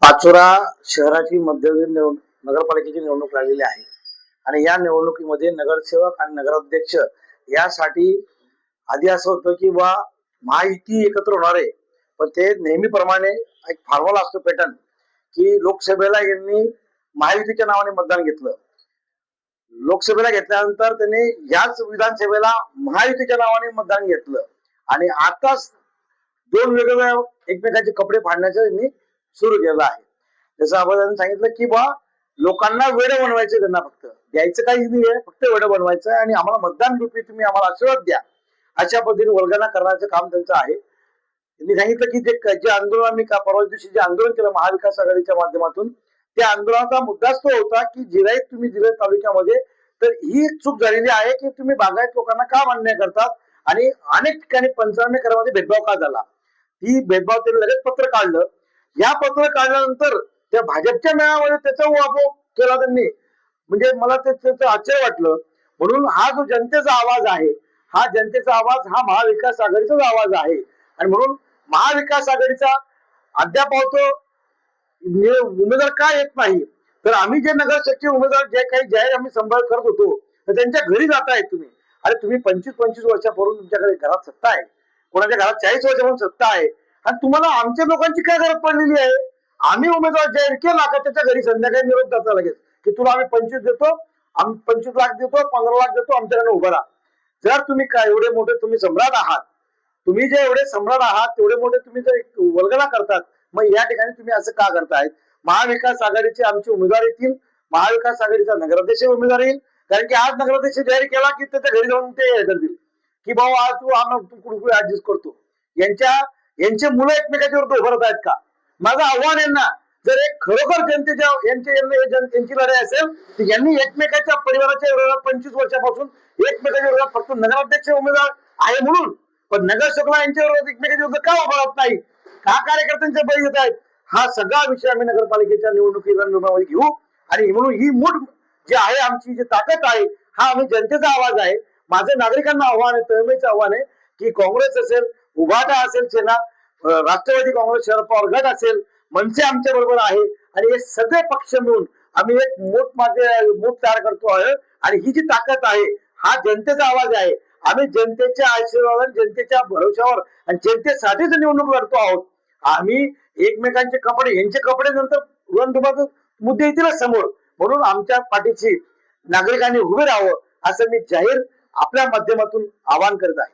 पाचोरा शहराची मध्यवर्ती नगरपालिकेची निवडणूक लागलेली आहे आणि या निवडणुकीमध्ये नगरसेवक आणि नगराध्यक्ष यासाठी आधी असं होतं की महायुती एकत्र होणार आहे, पण ते नेहमीप्रमाणे एक फॉर्म्युला असतो पॅटर्न की लोकसभेला यांनी महायुतीच्या नावाने मतदान घेतलं, लोकसभेला घेतल्यानंतर त्यांनी याच विधानसभेला महायुतीच्या नावाने मतदान घेतलं आणि आताच दोन वेगवेगळ्या एकमेकांचे कपडे फाडण्याचं त्यांनी सुरू केलं आहे. जसं आपण सांगितलं की लोकांना वेडं बनवायचं, त्यांना फक्त द्यायचं काही नाहीये, फक्त वेडं बनवायचं आणि आम्हाला मतदान रूपी तुम्ही आम्हाला आशीर्वाद द्या अशा पद्धतीने वल्गना करण्याचं काम त्यांचं आहे. त्यांनी सांगितलं की जे आंदोलन आम्ही परवा दिवशी जे आंदोलन केलं महाविकास आघाडीच्या माध्यमातून, त्या आंदोलनाचा मुद्दाच तो होता की जिरायत तुम्ही जिरायत तालुक्यामध्ये तर ही चूक झालेली आहे की तुम्ही बागायत लोकांना का अन्याय करतात आणि अनेक ठिकाणी 95 करामध्ये भेदभाव का झाला. ही भेदभाव त्यांनी लगेच पत्र काढलं. या पत्र काढल्यानंतर त्या भाजपच्या मेळाव्यामध्ये त्याचा उहापोह केला त्यांनी, म्हणजे मला त्याचं आश्चर्य वाटलं. म्हणून हा जो जनतेचा आवाज आहे, हा जनतेचा आवाज हा महाविकास आघाडीचाच आवाज आहे आणि म्हणून महाविकास आघाडीचा अद्याप उमेदवार का येत नाही, तर आम्ही जे नगरसेवक उमेदवार जे काही जाहीर आम्ही संभाळ करत होतो तर त्यांच्या घरी जाताय तुम्ही. अरे तुम्ही 25-25 वर्षापूर्वी तुमच्याकडे घरात सत्ता आहे, कोणाच्या घरात 40 वर्षापासून सत्ता आहे आणि तुम्हाला आमच्या लोकांची काय गरज पडलेली आहे. आम्ही उमेदवार जाहीर केला का त्याच्या घरी संध्याकाळी निरोप जाता लगेच की तुला आम्ही 25 देतो, आम्ही 25 लाख देतो, 15 लाख देतो, आमच्याकडे उभं राहा. जर तुम्ही काय एवढे मोठे तुम्ही सम्राट आहात, तुम्ही जे एवढे सम्राट आहात तेवढे मोठे तुम्ही जर वल्गना करतात, मग या ठिकाणी तुम्ही असं का करतायत. महाविकास आघाडीचे आमचे उमेदवार येतील, महाविकास आघाडीचा नगराध्यक्ष उमेदवार येईल, कारण की आज नगराध्यक्ष जाहीर केला की त्याच्या घरी जाऊन ते करतील की भाऊ आज तू कुठे ऍडजस्ट करतो. यांचे मुलं एकमेकाच्या विरुद्ध उभं राहत आहेत का. माझं आव्हान यांना, जर एक खरोखर जनतेच्या यांची लढाई असेल तर यांनी एकमेकाच्या परिवाराच्या विरोधात 25 वर्षापासून एकमेकाच्या विरोधात फक्त नगराध्यक्ष उमेदवार आहे म्हणून, पण नगरसेवकला यांच्या विरोधात एकमेकाच्या विरुद्ध का उभं राहत नाही, का कार्यकर्त्यांच्या बळी येत आहेत. हा सगळा विषय आम्ही नगरपालिकेच्या निवडणुकीमध्ये घेऊ आणि म्हणून ही मूठ जी आहे आमची जी ताकद आहे, हा आम्ही जनतेचा आवाज आहे. माझं नागरिकांना आव्हान आहे, तळमळीचं आव्हान आहे की काँग्रेस असेल, उभाटा असेल, सेना, राष्ट्रवादी काँग्रेस, शरद पवार गट असेल, मनसे आमच्या बरोबर आहे आणि हे सगळे पक्ष मिळून आम्ही एक मूठ तयार करतो आहे आणि ही जी ताकद आहे हा जनतेचा आवाज आहे. आम्ही जनतेच्या आशीर्वादाने, जनतेच्या भरोशावर आणि जनतेसाठीच निवडणूक लढतो आहोत. आम्ही एकमेकांचे कपडे, यांचे कपडे नंतर रणधुमाचे मुद्दे येतीलच समोर, म्हणून आमच्या पाठीशी नागरिकांनी उभे राहावं असं मी जाहीर आपल्या माध्यमातून आवाहन करत आहे.